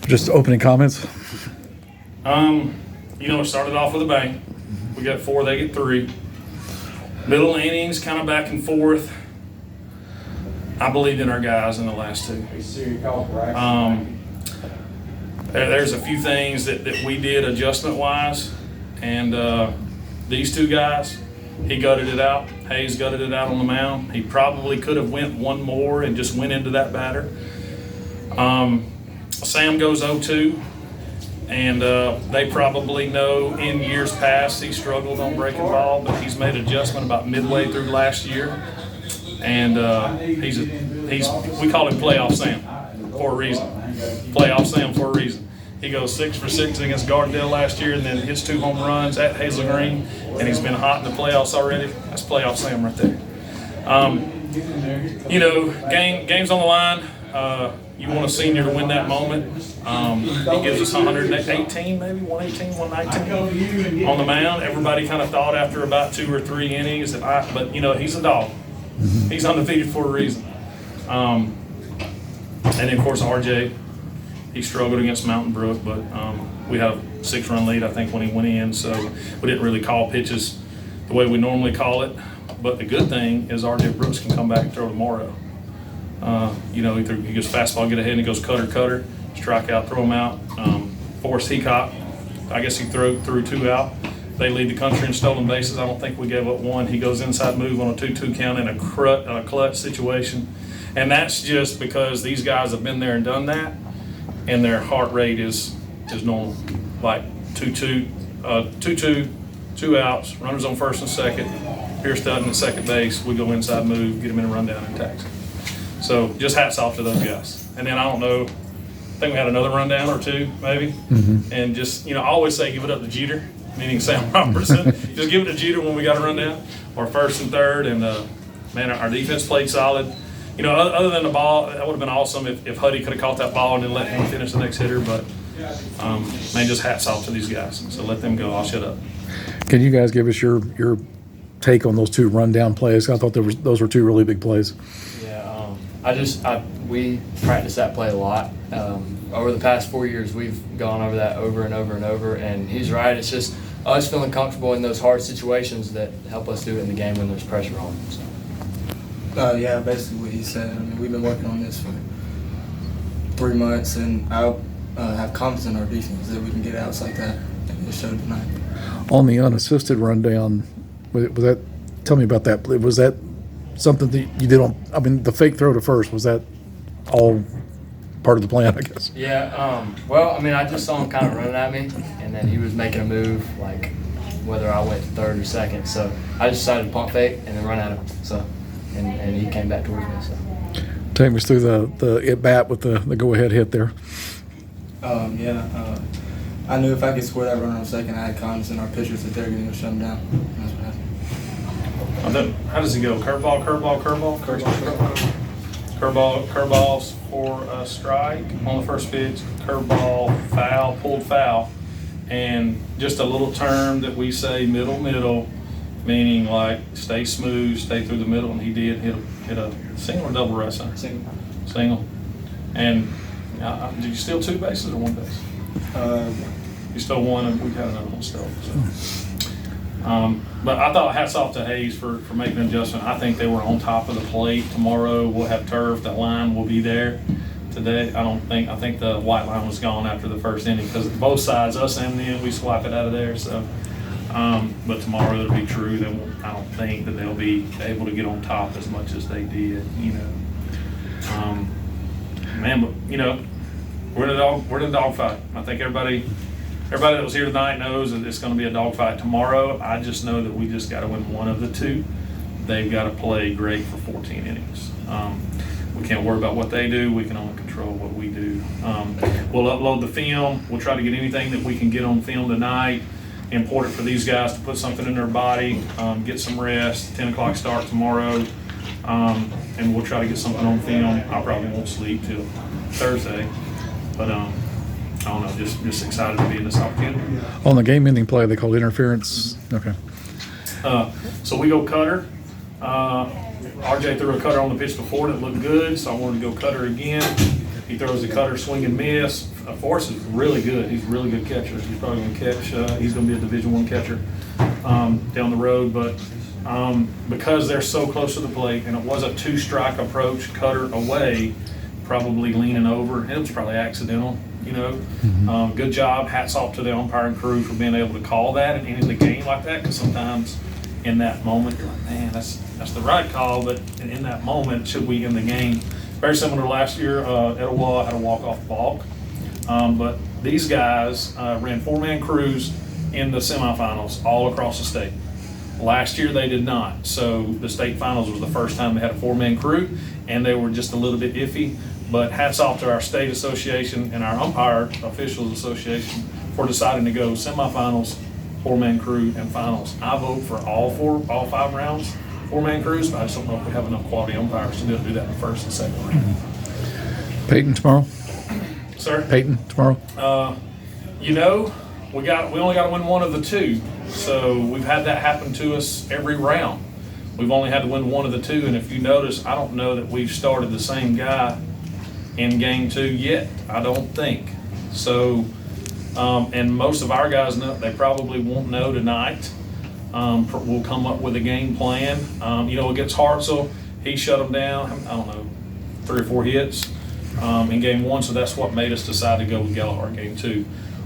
Just opening comments. It started off with a bang. We got 4, they get 3. Middle innings, kind of back and forth. I believed in our guys in the last 2. There's a few things that we did adjustment-wise, and these 2 guys, he gutted it out. Hayes gutted it out on the mound. He probably could have went one more and just went into that batter. Sam goes 0-2, and they probably know in years past he struggled on breaking ball, but he's made adjustment about midway through last year, and he's we call him Playoff Sam for a reason. Playoff Sam for a reason. He goes 6 for 6 against Gardendale last year, and then his 2 home runs at Hazel Green, and he's been hot in the playoffs already. That's Playoff Sam right there. Game's on the line. You want a senior to win that moment. He gives us 118, maybe 118, 119 on the mound. Everybody kind of thought after about 2 or 3 innings but he's a dog. He's undefeated for a reason. And then of course RJ, he struggled against Mountain Brook, but we had a 6-run lead I think when he went in, so we didn't really call pitches the way we normally call it. But the good thing is RJ Brooks can come back and throw tomorrow. Either he goes fastball, get ahead, and he goes cutter, strike out, throw him out. Forrest Heacock, I guess he threw 2 out. They lead the country in stolen bases. I don't think we gave up 1. He goes inside move on a 2-2 count in a clutch situation. And that's just because these guys have been there and done that, and their heart rate is normal. Like 2-2, 2 outs, runners on first and second, Pierce Dutton at second base, we go inside move, get him in a rundown and tax. So just hats off to those guys. And then I don't know, I think we had another rundown or 2 maybe. And just, I always say give it up to Jeter, meaning Sam Robertson. Just give it to Jeter when we got a rundown, or first and third. And our defense played solid. Other than the ball, that would have been awesome if Huddy could have caught that ball and then let him finish the next hitter. But just hats off to these guys. So let them go. I'll shut up. Can you guys give us your take on those 2 rundown plays? I thought those were 2 really big plays. We practice that play a lot. Over the past 4 years, we've gone over that over and over and over, and he's right. It's just us feeling comfortable in those hard situations that help us do it in the game when there's pressure on. So. Basically what he said. We've been working on this for 3 months, and I have confidence in our defense that we can get outs like that, and it showed tonight. On the unassisted rundown, was that? Tell me about that. Was that something that you did on? The fake throw to first, was that all part of the plan, I guess? Yeah. I just saw him kind of running at me, and then he was making a move, like whether I went to third or second. So I just decided to pump fake and then run at him. So, and he came back towards me. So. Take me through the at bat with the go ahead hit there. I knew if I could score that runner on second, I had confidence in our pitchers that they're going to shut him down. That's what happened. How does he go? Curveball. Curveballs for a strike on the first pitch. Curveball, foul, pulled foul, and just a little term that we say middle, meaning like stay smooth, stay through the middle, and he did hit a single or double right center? Single. And did you steal 2 bases or 1 base? You stole 1, and we had another one still. So. But I thought hats off to Hayes for making an adjustment. I think they were on top of the plate. Tomorrow we'll have turf. That line will be there. Today, I think the white line was gone after the first inning because both sides, us and them, we swipe it out of there. So, but tomorrow it'll be true. I don't think that they'll be able to get on top as much as they did. We're in a dogfight. I think everybody that was here tonight knows that it's going to be a dogfight tomorrow. I just know that we just got to win one of the 2. They've got to play great for 14 innings. We can't worry about what they do. We can only control what we do. We'll upload the film. We'll try to get anything that we can get on film tonight. Important for these guys to put something in their body, get some rest. 10 o'clock start tomorrow. And we'll try to get something on film. I probably won't sleep till Thursday. But I don't know, just excited to be in this opportunity. On the game-ending play, they called interference. Okay. So we go cutter. RJ threw a cutter on the pitch before that looked good, so I wanted to go cutter again. He throws the cutter, swing and miss. Forrest is really good. He's a really good catcher. He's probably going to catch. He's going to be a Division I catcher down the road. But because they're so close to the plate, and it was a two-strike approach, cutter away, probably leaning over. It was probably accidental. Good job. Hats off to the umpiring crew for being able to call that and ending the game like that. Because sometimes in that moment, you're like, man, that's the right call. But in that moment, should we end the game? Very similar to last year, Etowah had a walk-off balk. But these guys ran four-man crews in the semifinals all across the state. Last year they did not. So the state finals was the first time they had a four-man crew, and they were just a little bit iffy. But hats off to our state association and our umpire officials association for deciding to go semifinals, four-man crew, and finals. I vote for all 5 rounds, four-man crews, but I just don't know if we have enough quality umpires to be able to do that in the first and second round. Peyton tomorrow? Sir? Peyton tomorrow? We only got to win one of the 2. So we've had that happen to us every round. We've only had to win one of the 2, and if you notice, I don't know that we've started the same guy in game 2 yet. I don't think. So, and most of our guys know, they probably won't know tonight. We'll come up with a game plan. Against Hartselle, he shut them down, I don't know, 3 or 4 hits in game 1, so that's what made us decide to go with Gallagher in game 2.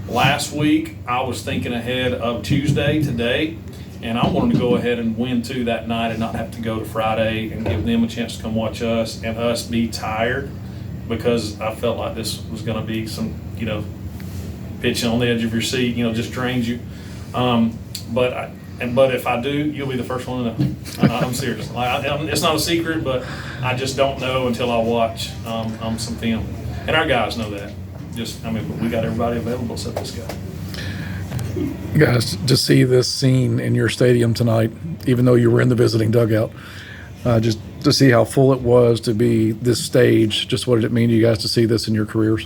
Last week, I was thinking ahead of Tuesday, today, and I wanted to go ahead and win 2 that night and not have to go to Friday and give them a chance to come watch us and us be tired, because I felt like this was going to be some, pitching on the edge of your seat, just drains you. But if I do, you'll be the first one to know. I'm serious. It's not a secret, but I just don't know until I watch some film. And our guys know that. But we got everybody available except this guy. Guys, to see this scene in your stadium tonight, even though you were in the visiting dugout, just to see how full it was to be this stage, just what did it mean to you guys to see this in your careers?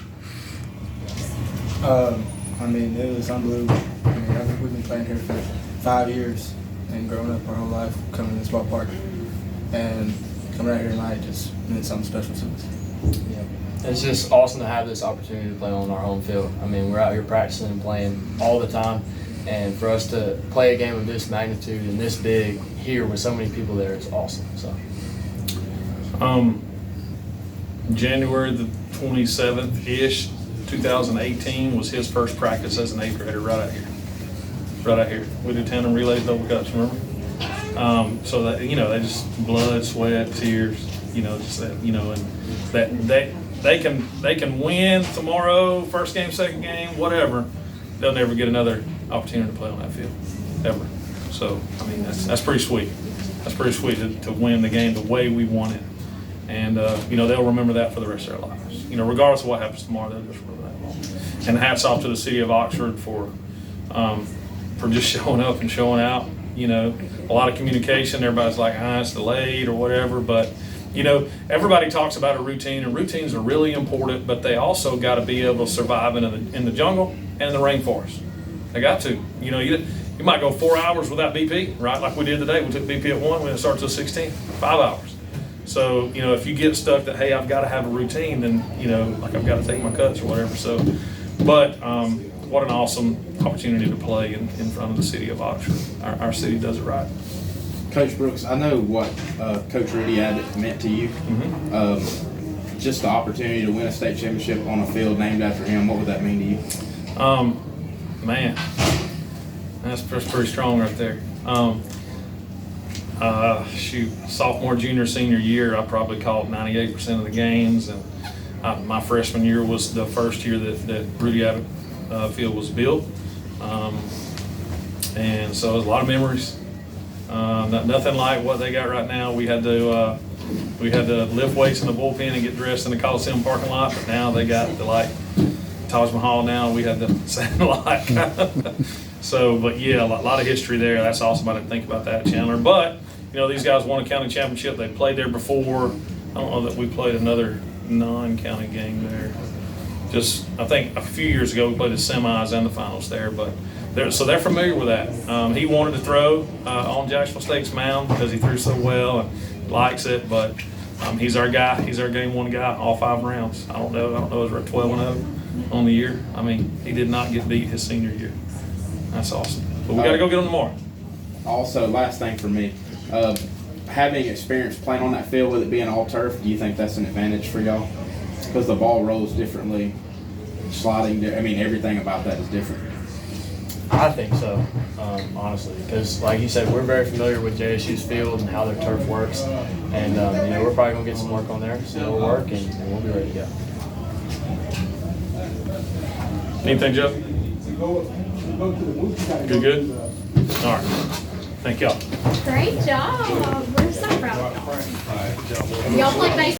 It was unbelievable. We've been playing here for 5 years and growing up our whole life coming to this ballpark. And coming out here tonight just meant something special to us. Yeah. It's just awesome to have this opportunity to play on our home field. We're out here practicing and playing all the time, and for us to play a game of this magnitude and this big here with so many people there is awesome. So, January the 27th-ish, 2018 was his first practice as an 8th grader right out here. We do tandem relays, double cuts, remember? So that, they just blood, sweat, tears, just that, and that they can win tomorrow, first game, second game, whatever. They'll never get another opportunity to play on that field, ever. So, that's pretty sweet. That's pretty sweet to win the game the way we won it. And, they'll remember that for the rest of their lives. Regardless of what happens tomorrow, they'll just remember that moment. And hats off to the city of Oxford for just showing up and showing out. A lot of communication. Everybody's like, it's delayed or whatever. But, everybody talks about a routine, and routines are really important, but they also got to be able to survive in the jungle and the rainforest. They got to. You might go 4 hours without BP, right? Like we did today. We took BP at 1, we didn't start till 16, 5 hours. So, if you get stuck that, hey, I've got to have a routine, then, I've got to take my cuts or whatever. So, but what an awesome opportunity to play in front of the city of Oxford. Our city does it right. Coach Brooks, I know what Coach Rudy Abbott meant to you. Mm-hmm. Just the opportunity to win a state championship on a field named after him, what would that mean to you? Man, that's pretty strong right there. Sophomore, junior, senior year, I probably called 98% of the games, and my freshman year was the first year that Rudy Abbott Field was built, and so it was a lot of memories. Nothing like what they got right now. We had to lift weights in the bullpen and get dressed in the Coliseum parking lot, but now they got the Taj Mahal now. We had the same So, but yeah, a lot of history there. That's awesome. I didn't think about that, Chandler. But, these guys won a county championship. They played there before. I don't know that we played another non-county game there. I think a few years ago we played the semis and the finals there. But they're familiar with that. He wanted to throw on Jacksonville State's mound because he threw so well and likes it. But He's our guy. He's our game one guy all 5 rounds. I don't know if we're at 12-0 on the year. I mean, he did not get beat his senior year. That's awesome. But we got to go get him tomorrow. Also, last thing for me, having experience playing on that field with it being all turf, do you think that's an advantage for y'all? Because the ball rolls differently, sliding, I mean, everything about that is different. I think so, honestly, because like you said, we're very familiar with JSU's field and how their turf works, and we're probably gonna get some work on there, some more work, and we'll be ready to go. Anything, Jeff? Good? All right. Thank y'all. Great job. We're so proud of y'all. Y'all play baseball.